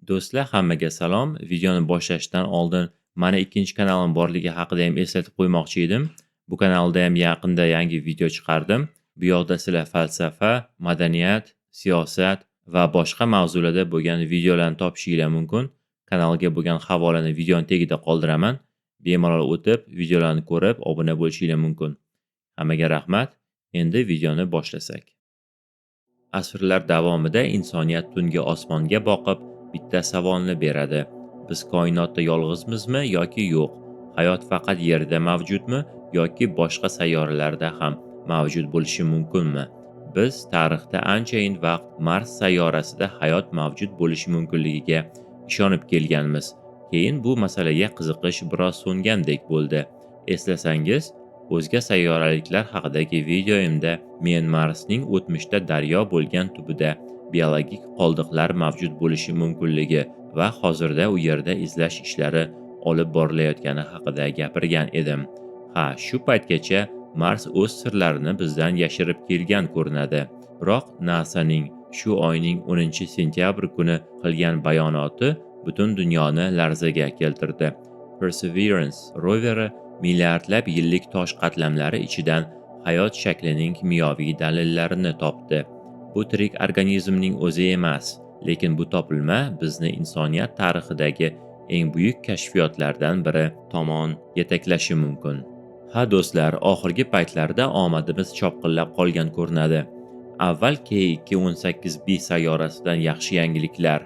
Do'stlar, hammaga salom. Videoni boshlashdan oldin mana ikkinchi kanalim borligi haqida ham eslatib qo'ymoqchi edim. Bu kanalda ham yaqinda yangi video chiqardim. Bu yoqda sizlar falsafa, madaniyat, siyosat va boshqa mavzularda bo'lgan videolarni topishinglar mumkin. Kanalga bo'lgan havolani videoning tagida qoldiraman. Bemalol o'tib, videolarni ko'rib, obuna bo'lishinglar mumkin. Hammaga rahmat. Endi videoni boshlasak. Asrlar davomida insoniyat tungi osmonga boqib, bitta savolni beradi. Biz koinotda yolg'izmizmi yoki yo'q? Hayot faqat Yerda mavjudmi yoki boshqa sayyoralarda ham mavjud bo'lishi mumkinmi? Biz tarixda anchayin vaqt Mars sayyorasida hayot mavjud bo'lishi mumkinligiga ishonib kelganmiz. Keyin bu masalaga qiziqish biroz so'ngandek bo'ldi. Eslasangiz, o'zga sayyoraliklar haqidagi videoimda men Marsning o'tmishda daryo bo'lgan tubida biologik qoldiqlar mavjud bo'lishi mumkinligi va hozirda u yerda izlash ishlari olib borilayotgani haqida gapirgan edim. Ha, shu paytgacha Mars o'z sirlarini bizdan yashirib kelgan ko'rinadi. Biroq NASAning shu oyning 10-sentyabr kuni qilgan bayonoti butun dunyoni larzaga keltirdi. Perseverance roveri milliardlab yillik tosh qatlamlari ichidan hayot shaklining kimyoviy dalillarini topdi. Bu tirik organizmning o'zi emas, lekin bu topilma bizni insoniyat tarixidagi eng buyuk kashfiyotlardan biri tomon yetaklashi mumkin. Ha do'stlar, oxirgi paytlarda omadimiz chopqillab qolgan ko'rinadi. Avval K2-18b sayyorasidan yaxshi yangiliklar.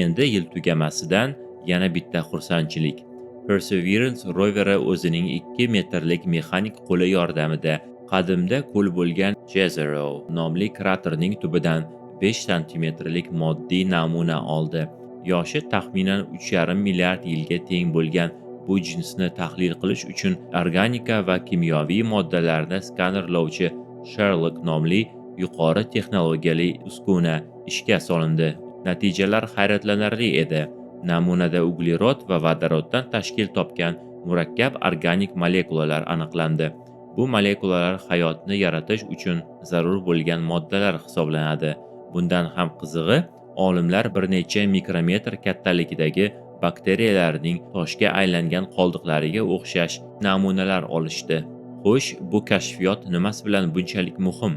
Endi yil tugamasidan yana bitta xursandchilik. Perseverance roveri o'zining 2 metrlik mexanik qo'li yordamida qadimda ko'l bo'lgan Jezero nomli kraterning tubidan 5 santimetrlik moddiy namuna oldi. Yoshi taxminan 3,5 milliard yilga teng bo'lgan bu jinsni tahlil qilish uchun organika va kimyoviy moddalarni skanerlovchi Sherlock nomli yuqori texnologiyali uskuna ishga solindi. Natijalar hayratlanarli edi. Namunada uglerod va vodoroddan tashkil topgan murakkab organik molekulalar aniqlandi. Bu molekulalar hayotni yaratish uchun zarur bo'lgan moddalar hisoblanadi. Bundan ham qizig'i, olimlar bir necha mikrometr kattalikdagi bakteriyalarning toshga aylangan qoldiqlariga o'xshash namunalar olishdi. Xo'sh, bu kashfiyot nimasi bilan bunchalik muhim?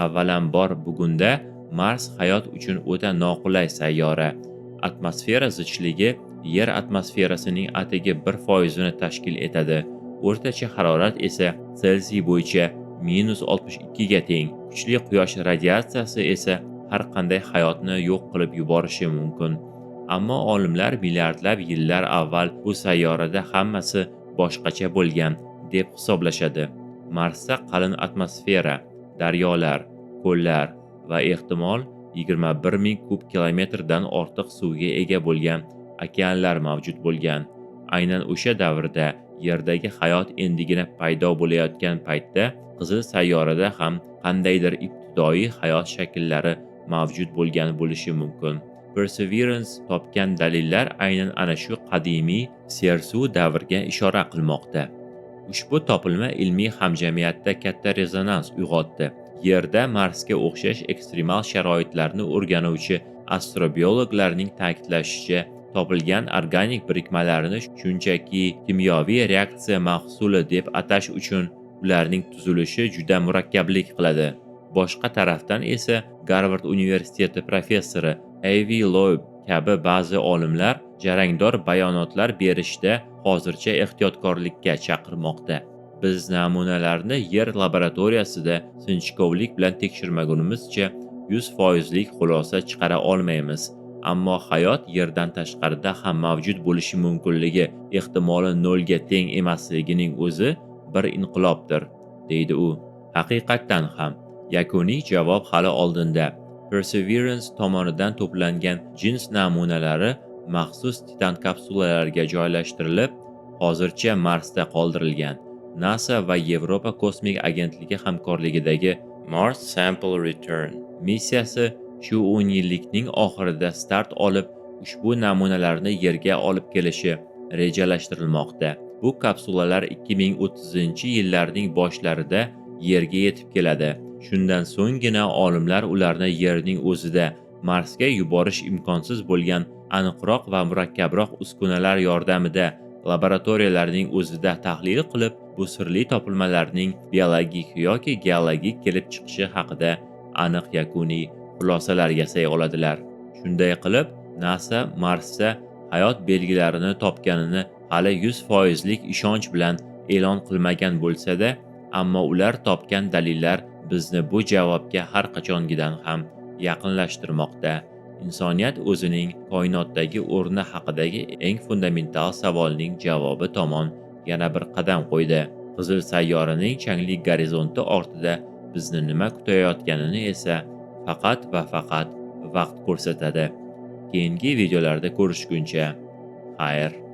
Avvalambor, bugunda Mars hayot uchun o'ta noqulay sayyora. Atmosfera zichligi Yer atmosferasining atigi 1% ni tashkil etadi. O'rtacha harorat esa Selsiy bo'yicha -62 ga teng. Kuchli quyosh radiatsiyasi esa har qanday hayotni yo'q qilib yuborishi mumkin. Ammo olimlar milliardlab yillar avval bu sayyorada hammasi boshqacha bo'lgan deb hisoblashadi. Marsda qalin atmosfera, daryolar, ko'llar va ehtimol 21 ming kub kilometrdan ortiq suvga ega bo'lgan okeanlar mavjud bo'lgan. Aynan o'sha davrda Yerdagi hayot endigina paydo bo'layotgan paytda qizil sayyorada ham qandaydir ibtidoiy hayot shakllari mavjud bo'lgan bo'lishi mumkin. Perseverance topgan dalillar aynan ana shu qadimiy sersuv davrga ishora qilmoqda. Ushbu topilma ilmiy hamjamiyatda katta rezonans uyg'otdi. Yerda Marsga o'xshash ekstremal sharoitlarni o'rganuvchi astrobiologlarning ta'kidlashicha, topilgan organik birikmalarni shunchaki kimyoviy reaksiya mahsuli deb atash uchun ularning tuzilishi juda murakkablik qiladi. Boshqa tarafdan esa Garvard universiteti professori Avi Loeb kabi ba'zi olimlar jarangdor bayonotlar berishda hozircha ehtiyotkorlikka chaqirmoqda. Biz namunalarni Yer laboratoriyasida sinchkovlik bilan tekshirmagunimizcha 100% xulosa chiqara olmaymiz. Ammo hayot Yerdan tashqarida ham mavjud bo'lishi mumkinligi ehtimoli 0 ga teng emasligining o'zi bir inqilobdir, deydi u. Haqiqatdan ham yakuniy javob hali oldinda. Perseverance tomonidan to'plangan jins namunalari maxsus titan kapsulalarga joylashtirilib, hozircha Marsda qoldirilgan. NASA va Yevropa kosmik agentligi hamkorligidagi Mars Sample Return missiyasi shu 10 yillikning oxirida start olib, ushbu namunalarni Yerga olib kelishi rejalashtirilmoqda. Bu kapsulalar 2030-yillarning boshlarida Yerga yetib keladi. Shundan so'nggina olimlar ularni Yerning o'zida Marsga yuborish imkonsiz bo'lgan aniqroq va murakkabroq uskunalar yordamida laboratoriyalarning o'zida tahlil qilib, bu sirli topilmalarning biologik yoki geologik kelib chiqishi haqida aniq yakuniy xulosalar yasay oladilar. Shunday qilib, NASA Marsda hayot belgilarini topganini hali 100% ishonch bilan e'lon qilmagan bo'lsa-da, ammo ular topgan dalillar bizni bu javobga har qachongidan ham yaqinlashtirmoqda. Insoniyat o'zining koinotdagi o'rni haqidagi eng fundamental savolning javobi tomon yana bir qadam qo'ydi. Qizil sayyoraning changli gorizonti ortida bizni nima kutayotganini esa faqat va faqat vaqt ko'rsatadi. Keyingi videolarda ko'rishguncha, xayr.